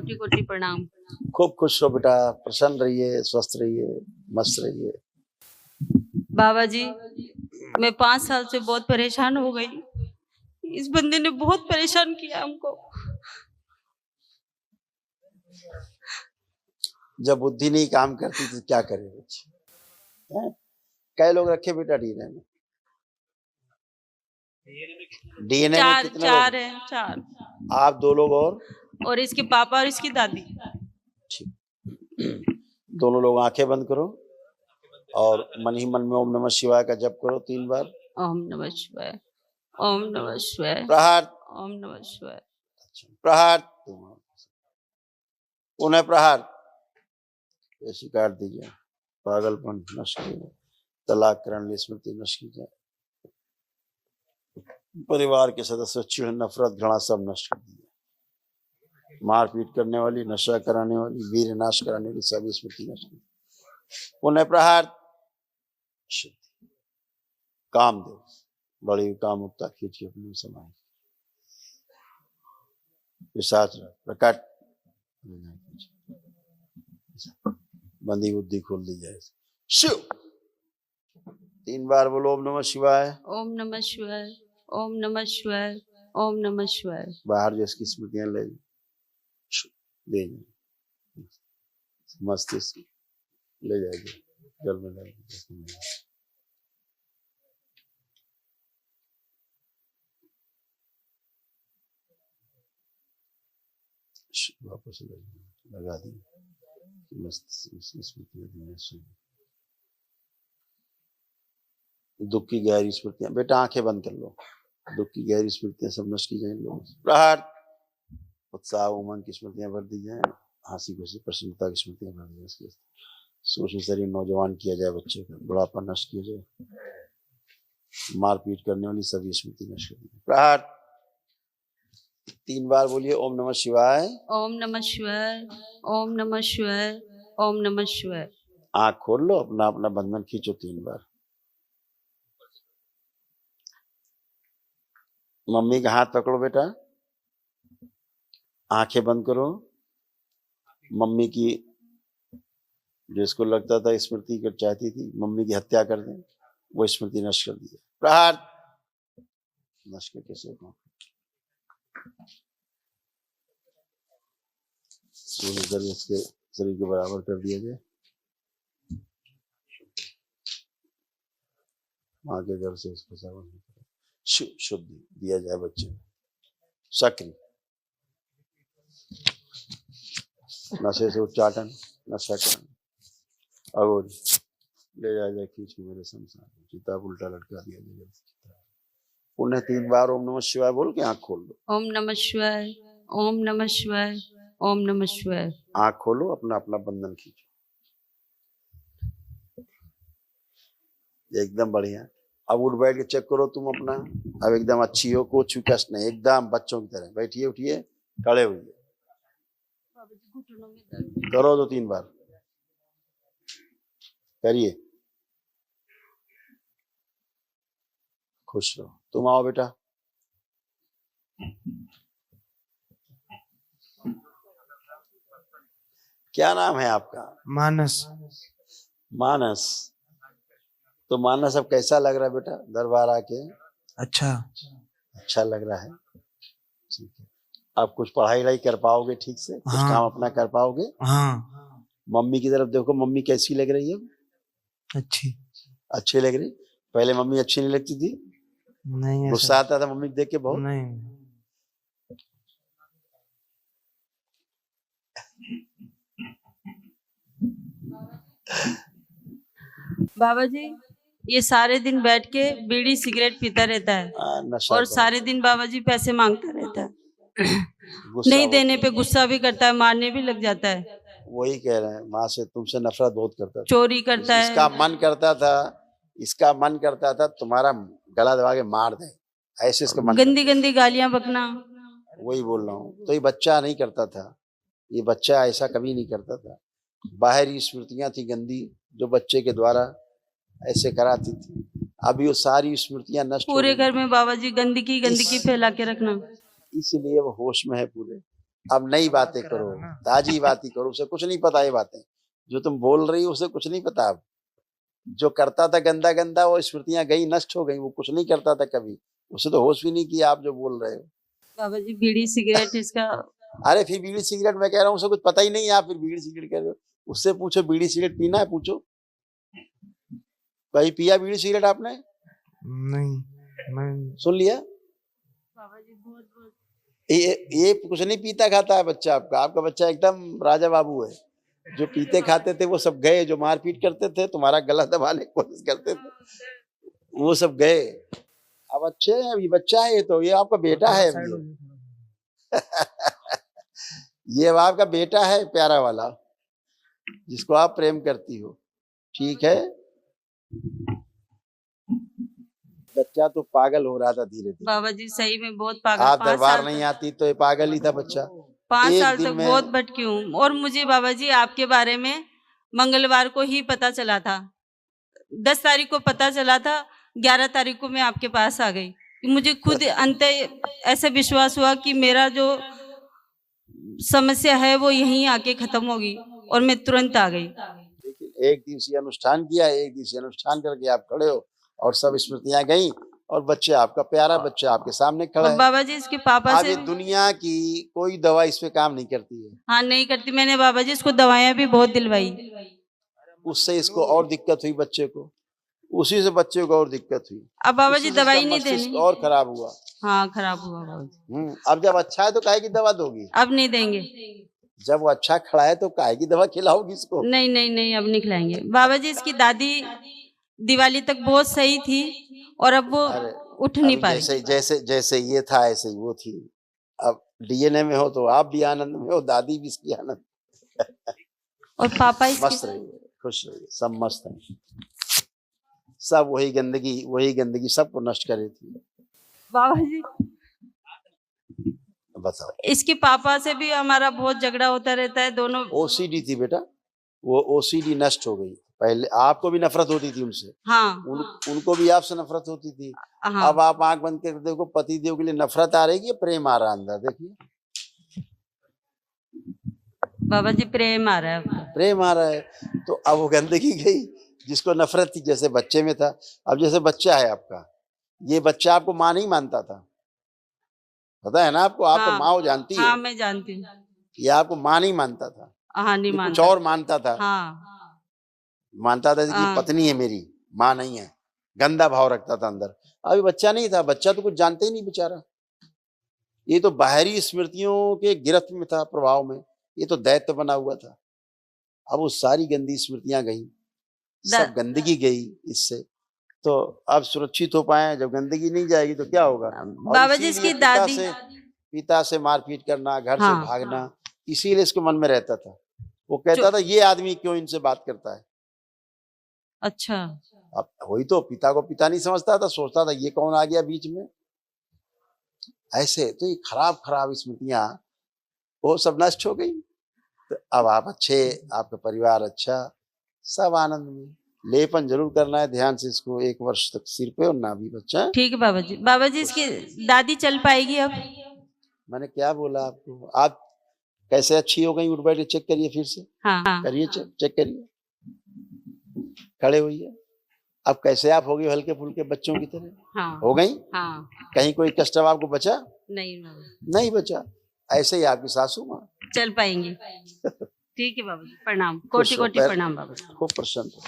कोटि कोटि प्रणाम। खूब खुश रहो बेटा, प्रसन्न रहिए, स्वस्थ रहिए, मस्त रहिए। बाबा जी, मैं 5 साल से बहुत परेशान हो गई। इस बंदे ने बहुत परेशान किया हमको। जब बुद्धि नहीं काम करती तो क्या करे बच्चे? कई लोग रखे बेटा डीएनए में? डीएनए में कितने चार लोग? है, 4। आप 2 लोग और इसके पापा और इसकी दादी। ठीक। दोनों लोग आंखें बंद करो और मन ही मन में ओम नमः शिवाय का जप करो 3 बार। ओम नमः शिवाय, ओम नमः शिवाय, प्रहार, ओम नमः शिवाय। प्रहार, पुनः प्रहार। ऐसी काट दीजिए, पागलपन नष्ट कीजिए, तलाक करण स्मृति नष्ट कीजिए, परिवार के सदस्य चिढ़ नफरत घृणा सब नष्ट कर दीजिए, मारपीट करने वाली, नशा कराने वाली, वीर नाश कराने वाली सभी स्मृति नष्ट कीजिए। पुनः प्रहार, कामदेव बड़ी कामुकता खींची अपने समाज, पिशाच प्रकट, बंदी बुद्धि खोल दी जाए। शिव 3 बार बोलो ओम नमः शिवाय, ओम नमः शिवाय, ओम नमः शिवाय, ओम नमः शिवाय। बाहर जो इसकी स्मृतियां ले मस्तिष्क ले जाएगी, जल में डाल वापस लगा दी मस्त। दुख की गहरी स्मृतियां बेटा आंखें बंद कर लो, दुख की गहरी स्मृतियां सब नष्ट की जाए। लोग प्रहार, उत्साह उमंग की स्मृतियां भर दी जाए, हंसी खुशी प्रसन्नता की स्मृतियां भर दी जाए, सोचने शरीर नौजवान किया जाए, बच्चे का बुढ़ापा नष्ट किया जाए, मारपीट करने वाली सभी स्मृति नष्ट कर दी। प्रहार 3 बार बोलिए ओम नमः शिवाय, ओम नमः शिवाय, ओम नमः शिवाय, ओम नमः शिवाय। आंख खोल लो, अपना अपना बंधन खींचो 3 बार। मम्मी का हाथ पकड़ो बेटा, आंखें बंद करो, मम्मी की जिसको लगता था स्मृति कर चाहती थी मम्मी की हत्या कर दें, वो स्मृति नष्ट कर दी। प्रहार नष्ट करके सेको, इसके शरीर के बराबर कर दिया जाए, माँ के घर से इसको सावन शुद्ध दिया जाए बच्चे को। सक्रिय नशे से उच्चाटन, नशा करण, अगोरी ले जाए खींच के मेरे संसार में, चिता उल्टा लटका दिया जाए। पुनः 3 बार ओम नमः शिवाय बोल के आंख खोल लो। ओम नमः शिवाय, ओम नमः शिवाय, ओम नमः शिवाय। आंख खोलो, अपना अपना बंधन खींचो, एकदम बढ़िया। अब उठ बैठ के चेक करो तुम अपना, अब एकदम अच्छी हो, कुछ कष्ट नहीं, एकदम बच्चों की तरह बैठिए, उठिए, खड़े हुए, करो 2-3 बार करिए, खुश रहो। तुम आओ बेटा, क्या नाम है आपका? मानस। मानस, तो मानस अब कैसा लग रहा है बेटा दरबार आके? अच्छा लग रहा है, ठीक है। आप कुछ पढ़ाई वढ़ाई कर पाओगे ठीक से? कुछ काम अपना कर पाओगे? हाँ। मम्मी की तरफ देखो, मम्मी कैसी लग रही है? अच्छी लग रही। पहले मम्मी अच्छी नहीं लगती थी? नहीं, गुस्सा आता था मम्मी देख के बहुत? नहीं। बाबा जी, ये सारे दिन बैठ के बीड़ी सिगरेट पीता रहता है और सारे दिन बाबा जी पैसे मांगता रहता है। नहीं देने पे गुस्सा भी करता है, मारने भी लग जाता है। वही कह रहे हैं, माँ से तुमसे नफरत बहुत करता था, चोरी करता है। इसका मन करता था तुम्हारा गला दबा के मार दे, ऐसे इसका मन गंदी गंदी गालियां बकना। वही बोल रहा हूँ, तो ये बच्चा नहीं करता था, ये बच्चा ऐसा कभी नहीं करता था। बाहरी स्मृतियां थी गंदी जो बच्चे के द्वारा ऐसे कराती थी, अभी वो सारी स्मृतियां नष्ट पूरे घर में बाबा जी गंदगी फैला के रखना, इसीलिए वो होश में है पूरे। अब नई बातें करो, ताजी बातें करो, उसे कुछ नहीं पता ये बातें जो तुम बोल रही हो, उसे कुछ नहीं पता। अब जो करता था गंदा गंदा वो स्मृतियां गई, नष्ट हो गई, वो कुछ नहीं करता था कभी, उसे तो होश भी नहीं किया आप जो बोल रहे हो। बाबा जी बीड़ी सिगरेट इसका अरे फिर बीड़ी सिगरेट मैं कह रहा हूँ, उसे कुछ पता ही नहीं है, आप फिर बीड़ी सिगरेट कह रहे हो। उससे पूछो बीड़ी सिगरेट पीना है, पूछो कहीं पिया बीड़ी सिगरेट आपने? नहीं, मैं सुन लिया? बाबा जी बहुत ये कुछ नहीं पीता खाता है बच्चा आपका। आपका बच्चा एकदम राजा बाबू है। जो पीते खाते थे वो सब गए, जो मारपीट करते थे, तुम्हारा गला दबाने की कोशिश करते थे, वो सब गए। अब अच्छे हैं, अभी बच्चा है, ये आपका बेटा है अभी ये अब आपका बेटा है प्यारा वाला, जिसको आप प्रेम करती हो। ठीक है, बच्चा तो पागल हो रहा था धीरे धीरे। बाबा जी सही में बहुत पागल। आप 5 दरबार साल नहीं आती तो ये पागल ही था बच्चा। 5 एक साल दिन तक में- बहुत भटकी हूँ। और मुझे बाबा जी आपके बारे में मंगलवार को ही पता चला था। 10 तारीख को पता चला था, 11 तारीख को मैं आपके पास आ गई। मुझे खुद अंत ऐसा विश्वास हुआ कि मेरा जो समस्या है वो यहीं आके खत्म होगी, और मैं तुरंत आ गई। लेकिन एक दिवसीय अनुष्ठान किया, एक दिवसीय अनुष्ठान करके आप खड़े हो और सब स्मृतियां गई, और बच्चे आपका प्यारा बच्चा आपके सामने खड़ा और है। बाबा जी इसके पापा अब से ये दुनिया की कोई दवा इस पे काम नहीं करती है। हाँ नहीं करती। मैंने बाबा जी इसको दवाएं भी बहुत दिलवाई। उससे इसको और दिक्कत हुई बच्चे को, उसी से बच्चे को और दिक्कत हुई। अब बाबा जी उसी से दवाई इसका नहीं मस्तिष्क देनी। और खराब हुआ। हाँ खराब हुआ बाबा जी। अब जब अच्छा है तो काहे की दवा दोगी? अब नहीं देंगे। जब वो अच्छा खड़ा है तो काहे की दवा खिलाओगी इसको? नहीं नहीं नहीं, अब नहीं खिलाएंगे। बाबा जी इसकी दादी दिवाली तक बहुत सही थी, और अब वो अरे, उठ नहीं अभी पा रही। जैसे जैसे जैसे ये था ऐसे ही वो थी। अब डीएनए में हो तो आप भी आनंद में हो, दादी भी इसकी आनंद। और पापा मस्त इसके रहिए, खुश रहिए, सब मस्त हैं। सब वही गंदगी सबको नष्ट करे थी। बाबा जी बताओ। इसके पापा से भी हमारा बहुत झगड़ा होता रहता है। दोनों ओसीडी थी बेटा, वो ओसीडी नष्ट हो गई। पहले आपको भी नफरत होती थी उनसे, हाँ उनको भी आपसे नफरत होती थी। हाँ। अब आप आंख बंद करके देखो, पति देव के लिए नफरत आ रही है, प्रेम आ रहा है अंदर, देखिए बाबा जी प्रेम आ रहा है। प्रेम आ रहा है। तो अब वो गंदगी गई, जिसको नफरत थी जैसे बच्चे में था। अब जैसे बच्चा है आपका, ये बच्चा आपको माँ नहीं मानता था, पता है ना आपको? आप तो हाँ, माँ जानती हो। हाँ मैं जानती हूँ। ये आपको माँ नहीं मानता था, हाँ नहीं ये कुछ मानता। और मानता था। हाँ मानता था कि हाँ। पत्नी है मेरी, माँ नहीं है। गंदा भाव रखता था अंदर। अभी बच्चा नहीं था, बच्चा तो कुछ जानते ही नहीं बेचारा। ये तो बाहरी स्मृतियों के गिरफ्त में था, प्रभाव में। ये तो दैत्य बना हुआ था। अब वो सारी गंदी स्मृतियां गई, सब गंदगी गई इससे। तो अब सुरक्षित हो पाए। जब गंदगी नहीं जाएगी तो क्या होगा? बाबा जी इसकी दादी पिता से मारपीट करना, घर हाँ। से भागना, इसीलिए इसके मन में रहता था। वो कहता था ये आदमी क्यों इनसे बात करता है। अच्छा। अब वही तो, पिता को पिता नहीं समझता था, सोचता था ये कौन आ गया बीच में। ऐसे तो ये खराब खराब स्मृतियां वो सब नष्ट हो गई। तो अब आप अच्छे, आपका परिवार अच्छा, सब आनंद में। लेपन जरूर करना है ध्यान से इसको, 1 वर्ष तक सिर पे, और ना भी बच्चा। ठीक है बाबा जी। बाबा जी इसकी दादी चल पाएगी अब? मैंने क्या बोला आपको? आप कैसे अच्छी हो गई? उठ बैठे चेक करिए फिर से। हाँ करिए चेक करिए, खड़े होइए। अब कैसे आप हो गई हल्के फुल्के बच्चों की तरह? हाँ हो गई? हाँ। कहीं कोई कष्ट अब आपको बचा? नहीं बाबा, नहीं बचा। ऐसे ही आपकी सासू माँ चल पाएंगे। ठीक है बाबा जी, प्रणाम, खुश कोटि हो, कोटि पैर- प्रणाम बाबा जी। खूब प्रसन्न हो।